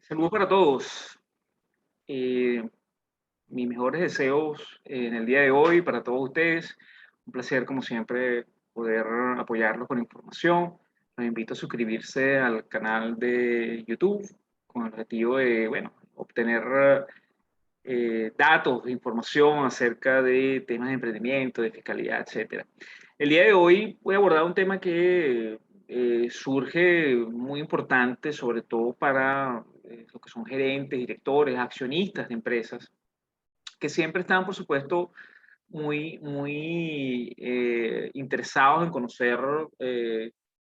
Saludos para todos. Eh, Mis mejores deseos en el día de hoy para todos ustedes. Un placer, como siempre, poder apoyarlos con información. Los invito a suscribirse al canal de YouTube con el objetivo de, bueno, obtener datos, información acerca de temas de emprendimiento, de fiscalidad, etcétera. El día de hoy voy a abordar un tema que surge muy importante, sobre todo para los que son gerentes, directores, accionistas de empresas, que siempre están, por supuesto, muy interesados en conocer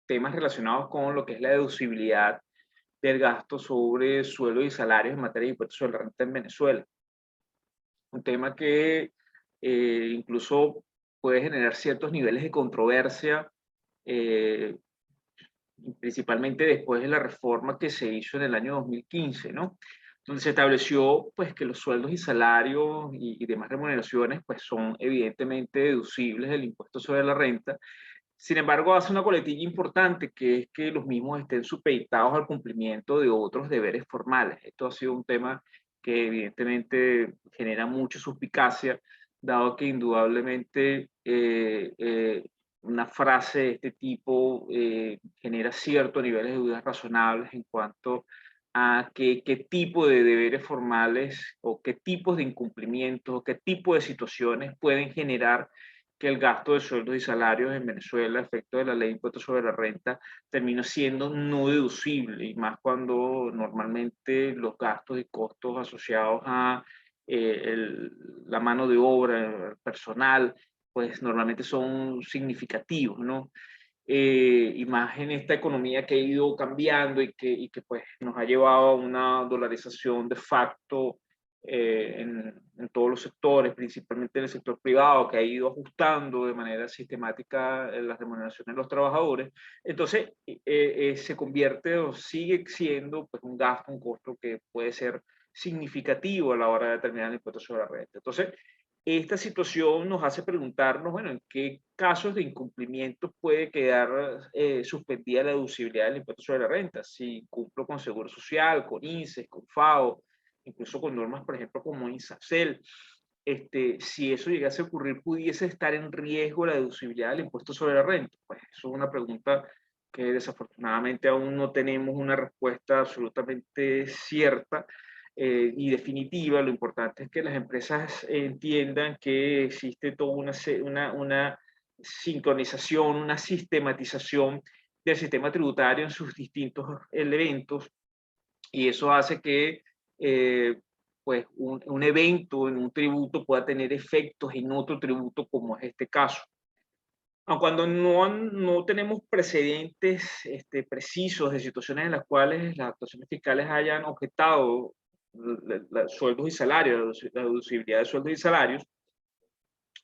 temas relacionados con lo que es la deducibilidad del gasto sobre sueldos y salarios en materia de impuestos sobre la renta en Venezuela. Un tema que incluso puede generar ciertos niveles de controversia, eh, principalmente después de la reforma que se hizo en el año 2015, ¿no? Donde se estableció pues, que los sueldos y salarios y demás remuneraciones pues, son evidentemente deducibles del impuesto sobre la renta. Sin embargo, hace una coletilla importante, que es que los mismos estén supeditados al cumplimiento de otros deberes formales. Esto ha sido un tema que evidentemente genera mucha suspicacia, dado que indudablemente una frase de este tipo genera cierto nivel de dudas razonables en cuanto a qué tipo de deberes formales o qué tipos de incumplimientos o qué tipo de situaciones pueden generar que el gasto de sueldos y salarios en Venezuela, a efecto de la ley de impuestos sobre la renta, termina siendo no deducible, y más cuando normalmente los gastos y costos asociados a la mano de obra, el personal, pues normalmente son significativos, ¿no? Y más en esta economía que ha ido cambiando y que pues nos ha llevado a una dolarización de facto en todos los sectores, principalmente en el sector privado, que ha ido ajustando de manera sistemática las remuneraciones de los trabajadores. Entonces, se convierte o sigue siendo pues, un gasto, un costo que puede ser significativo a la hora de determinar el impuesto sobre la renta. Entonces, esta situación nos hace preguntarnos, bueno, ¿en qué casos de incumplimiento puede quedar suspendida la deducibilidad del impuesto sobre la renta? Si cumplo con Seguro Social, con INSEE, con FAO, incluso con normas, por ejemplo, como INSACEL. Si eso llegase a ocurrir, ¿pudiese estar en riesgo la deducibilidad del impuesto sobre la renta? Pues eso es una pregunta que desafortunadamente aún no tenemos una respuesta absolutamente cierta y definitiva. Lo importante es que las empresas entiendan que existe toda una sincronización, una sistematización del sistema tributario en sus distintos elementos, y eso hace que pues un evento en un tributo pueda tener efectos en otro tributo, como es este caso. Aun cuando no tenemos precedentes precisos de situaciones en las cuales las actuaciones fiscales hayan objetado sueldos y salarios, la deducibilidad de sueldos y salarios,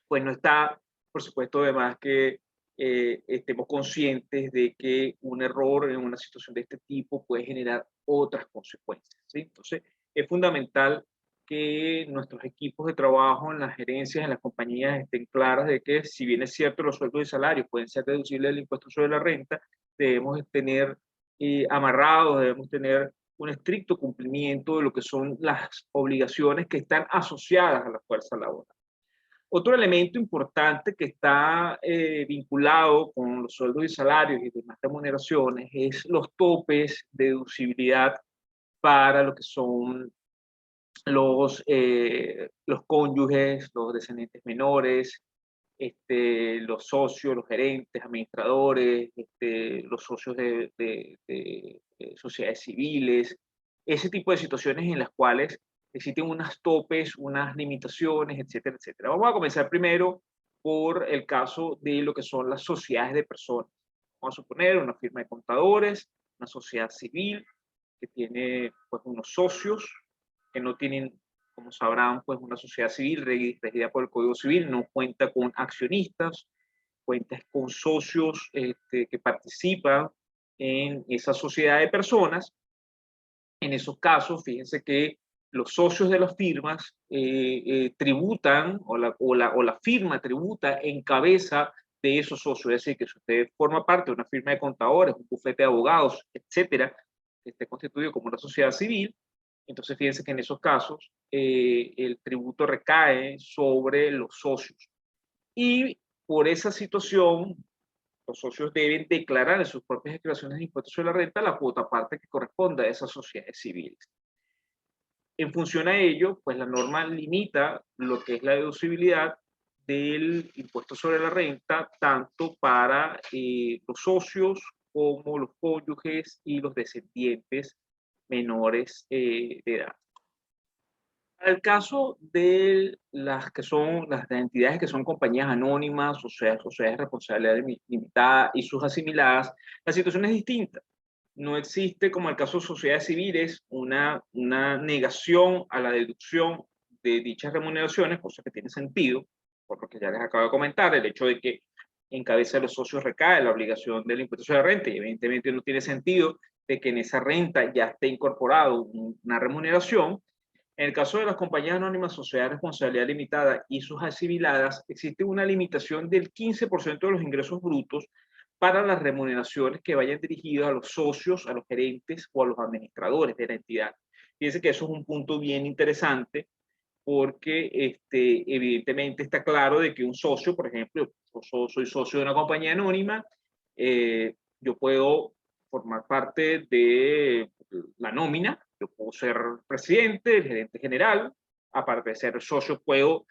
pues no está, por supuesto, de más que estemos conscientes de que un error en una situación de este tipo puede generar otras consecuencias, ¿sí? Entonces, es fundamental que nuestros equipos de trabajo en las gerencias, en las compañías, estén claras de que, si bien es cierto, los sueldos y salarios pueden ser deducibles del impuesto sobre la renta, debemos tener amarrados, debemos tener un estricto cumplimiento de lo que son las obligaciones que están asociadas a la fuerza laboral. Otro elemento importante que está vinculado con los sueldos y salarios y demás remuneraciones es los topes de deducibilidad para lo que son los cónyuges, los descendientes menores, los socios, los gerentes, administradores, los socios de sociedades civiles, ese tipo de situaciones en las cuales existen unas topes, unas limitaciones, etcétera, etcétera. Vamos a comenzar primero por el caso de lo que son las sociedades de personas. Vamos a suponer una firma de contadores, una sociedad civil que tiene pues unos socios que no tienen, como sabrán, pues una sociedad civil regida por el Código Civil, no cuenta con accionistas, cuenta con socios que participan en esa sociedad de personas. En esos casos, fíjense que los socios de las firmas tributan, o la firma tributa en cabeza de esos socios. Es decir, que si usted forma parte de una firma de contadores, un bufete de abogados, etcétera, que esté constituido como una sociedad civil, Entonces, fíjense que en esos casos el tributo recae sobre los socios. Y por esa situación, los socios deben declarar en sus propias declaraciones de impuestos sobre la renta la cuota parte que corresponde a esas sociedades civiles. En función a ello, pues la norma limita lo que es la deducibilidad del impuesto sobre la renta, tanto para los socios como los cónyuges y los descendientes menores de edad. Al caso de las que son las entidades que son compañías anónimas, o sea, sociedades de responsabilidad limitada y sus asimiladas, la situación es distinta. No existe, como en el caso de sociedades civiles, una negación a la deducción de dichas remuneraciones, cosa que tiene sentido, por lo que ya les acabo de comentar, el hecho de que en cabeza de los socios recae la obligación del impuesto sobre la renta, y evidentemente no tiene sentido de que en esa renta ya esté incorporado una remuneración. En el caso de las compañías anónimas, sociedades de responsabilidad limitada y sus asimiladas, existe una limitación del 15% de los ingresos brutos para las remuneraciones que vayan dirigidas a los socios, a los gerentes o a los administradores de la entidad. Fíjense que eso es un punto bien interesante porque evidentemente está claro de que un socio, por ejemplo, yo soy socio de una compañía anónima, yo puedo formar parte de la nómina, yo puedo ser presidente, el gerente general, aparte de ser socio, puedo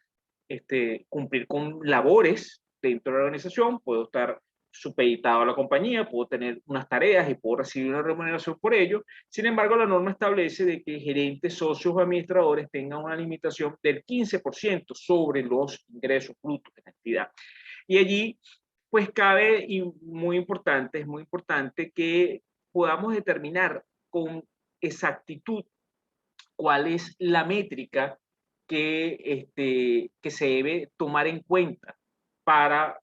cumplir con labores dentro de la organización, puedo estar supeditado a la compañía, puedo tener unas tareas y puedo recibir una remuneración por ello. Sin embargo, la norma establece de que gerentes, socios o administradores tengan una limitación del 15% sobre los ingresos brutos de la entidad. Y allí, pues cabe, y es muy importante que podamos determinar con exactitud cuál es la métrica que se debe tomar en cuenta para,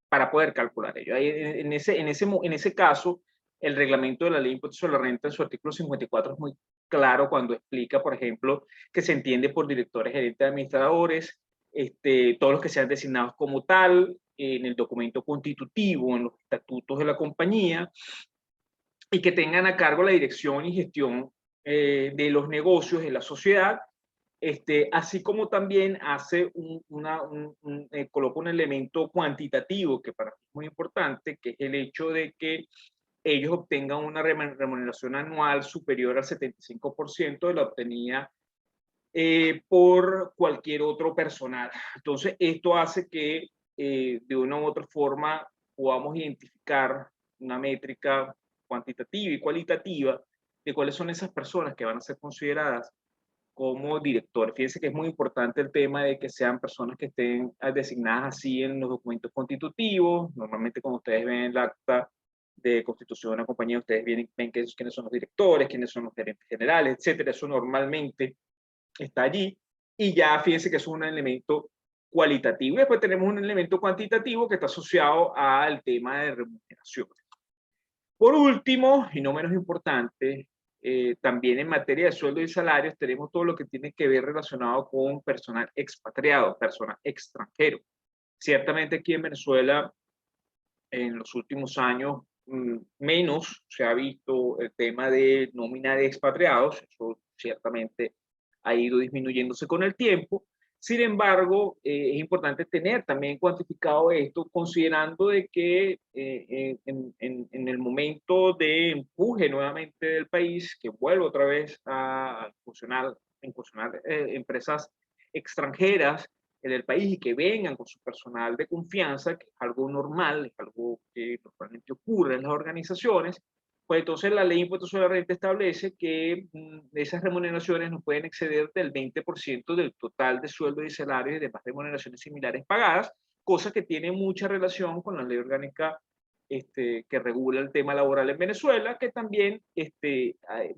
para poder calcular ello. En ese caso, el reglamento de la ley de impuestos sobre la renta en su artículo 54 es muy claro cuando explica, por ejemplo, que se entiende por directores, gerentes, administradores, todos los que sean designados como tal, en el documento constitutivo, en los estatutos de la compañía, y que tengan a cargo la dirección y gestión de los negocios de la sociedad, así como también hace coloca un elemento cuantitativo que para mí es muy importante, que es el hecho de que ellos obtengan una remuneración anual superior al 75% de la obtenida por cualquier otro personal. Entonces, esto hace que de una u otra forma podamos identificar una métrica cuantitativa y cualitativa de cuáles son esas personas que van a ser consideradas como directores. Fíjense que es muy importante el tema de que sean personas que estén designadas así en los documentos constitutivos. Normalmente cuando ustedes ven el acta de constitución de una compañía, ustedes ven quiénes son los directores, quiénes son los gerentes generales, etcétera. Eso normalmente está allí, y ya fíjense que es un elemento cualitativo. Y después tenemos un elemento cuantitativo que está asociado al tema de remuneración. Por último, y no menos importante, también en materia de sueldo y salarios tenemos todo lo que tiene que ver relacionado con personal expatriado, personal extranjero. Ciertamente aquí en Venezuela, en los últimos años, menos se ha visto el tema de nómina de expatriados, eso ciertamente ha ido disminuyéndose con el tiempo. Sin embargo, es importante tener también cuantificado esto, considerando de que en el momento de empuje nuevamente del país, que vuelve otra vez a incursionar empresas extranjeras en el país y que vengan con su personal de confianza, que es algo normal, es algo que normalmente ocurre en las organizaciones, pues entonces la ley de impuestos sobre la renta establece que esas remuneraciones no pueden exceder del 20% del total de sueldo y salario y demás remuneraciones similares pagadas, cosa que tiene mucha relación con la ley orgánica que regula el tema laboral en Venezuela, que también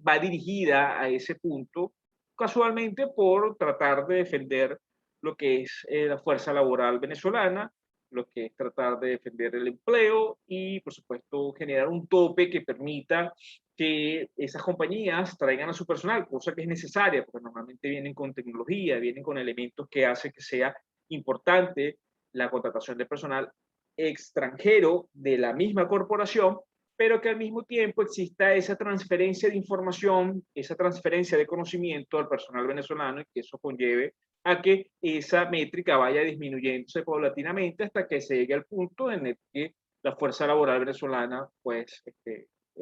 va dirigida a ese punto, casualmente por tratar de defender lo que es la fuerza laboral venezolana, lo que es tratar de defender el empleo y, por supuesto, generar un tope que permita que esas compañías traigan a su personal, cosa que es necesaria, porque normalmente vienen con tecnología, vienen con elementos que hacen que sea importante la contratación de personal extranjero de la misma corporación, pero que al mismo tiempo exista esa transferencia de información, esa transferencia de conocimiento al personal venezolano y que eso conlleve a que esa métrica vaya disminuyéndose paulatinamente hasta que se llegue al punto en el que la fuerza laboral venezolana pues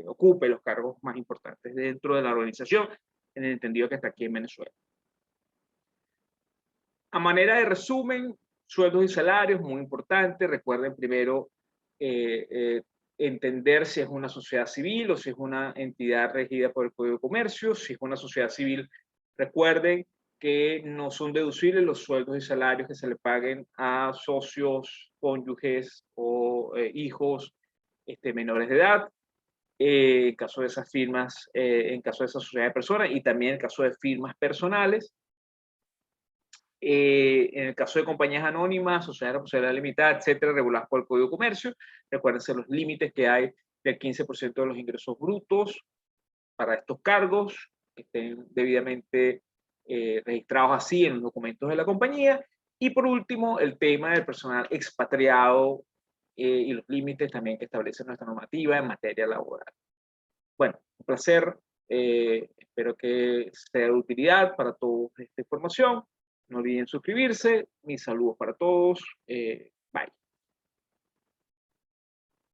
ocupe los cargos más importantes dentro de la organización, en el entendido que está aquí en Venezuela. A manera de resumen, sueldos y salarios, muy importante. Recuerden primero entender si es una sociedad civil o si es una entidad regida por el Código de Comercio. Si es una sociedad civil, recuerden que no son deducibles los sueldos y salarios que se le paguen a socios, cónyuges o hijos menores de edad. En caso de esas firmas, en caso de esa sociedad de personas y también en caso de firmas personales. En el caso de compañías anónimas, sociedades de responsabilidad limitada, etcétera, reguladas por el Código de Comercio, recuérdense los límites que hay del 15% de los ingresos brutos para estos cargos, que estén debidamente registrados así en los documentos de la compañía. Y por último, el tema del personal expatriado y los límites también que establece nuestra normativa en materia laboral. Bueno, un placer. Espero que sea de utilidad para todos esta información. No olviden suscribirse. Mis saludos para todos.